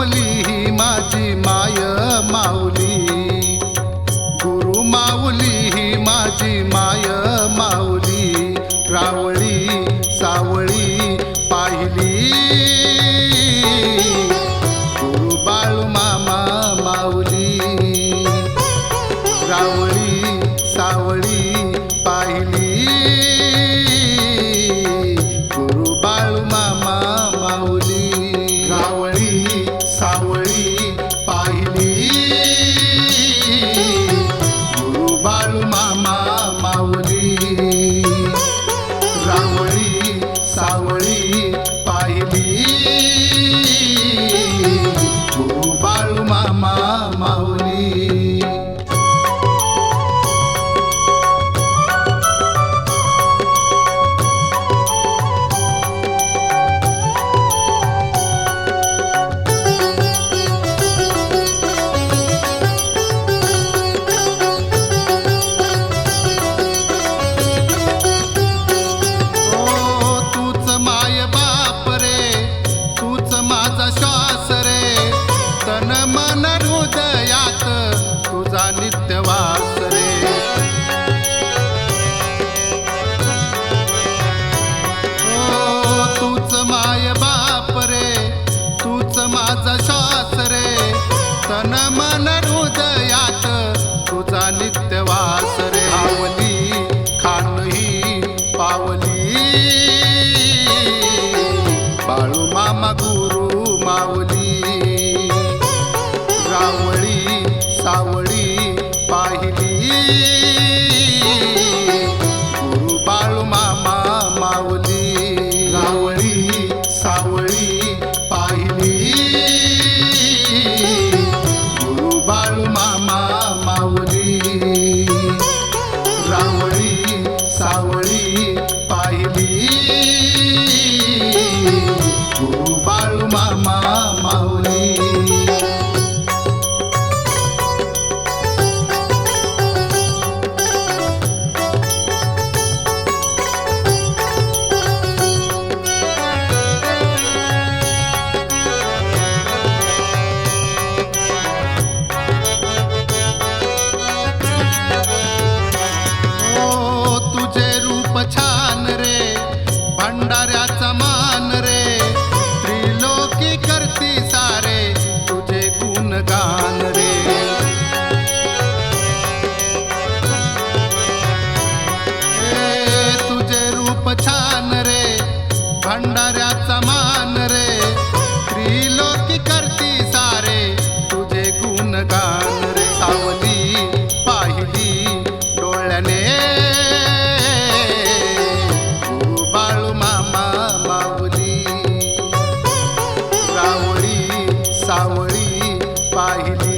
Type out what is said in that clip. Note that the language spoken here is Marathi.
माऊली ही माझी माय माऊली, गुरु माऊली ही माझी माय माऊली, रावळी सावळी पाहिली गुरु बाळू मामा माऊली, रावळी सावळी पाहिली गुरु बाळू मामा माऊली, रावळी सावळी पाहिली गुरु बाळू मामा माऊली, रावळी सावळी पाहिली गुरु बाळू मामा माऊली. माझा श्वास रे, तन मन हृदयात तुझा नित्य वास रे, ओ तूच माय बाप रे, तूच माझा श्वास रे, तन मन हृदयात तुझा नित्य वास रे, आवली खान ही पावली बाळू मामा गुरु माऊली, रावळी सावळी पाहिली गुरु बाळू मामा माऊली, रावळी सावळी पाहिली गुरु बाळू मामा माऊली, रावळी सावळी पाहिली गुरु बाळू मामा माऊली. ओ तुझे रूप छान रे, भंडाऱ्याचा मान रे, त्रिलोकी करती सारे तुझे गुणगान रे, तुझे रूप छान रे, भंडाऱ्याचा मान रे, त्रिलोकी करती सारे तुझे गुणगान रे, सावली पाहिली डोळ्याने गुरु बाळू मामा माऊली, रावळी सावळी पाहिली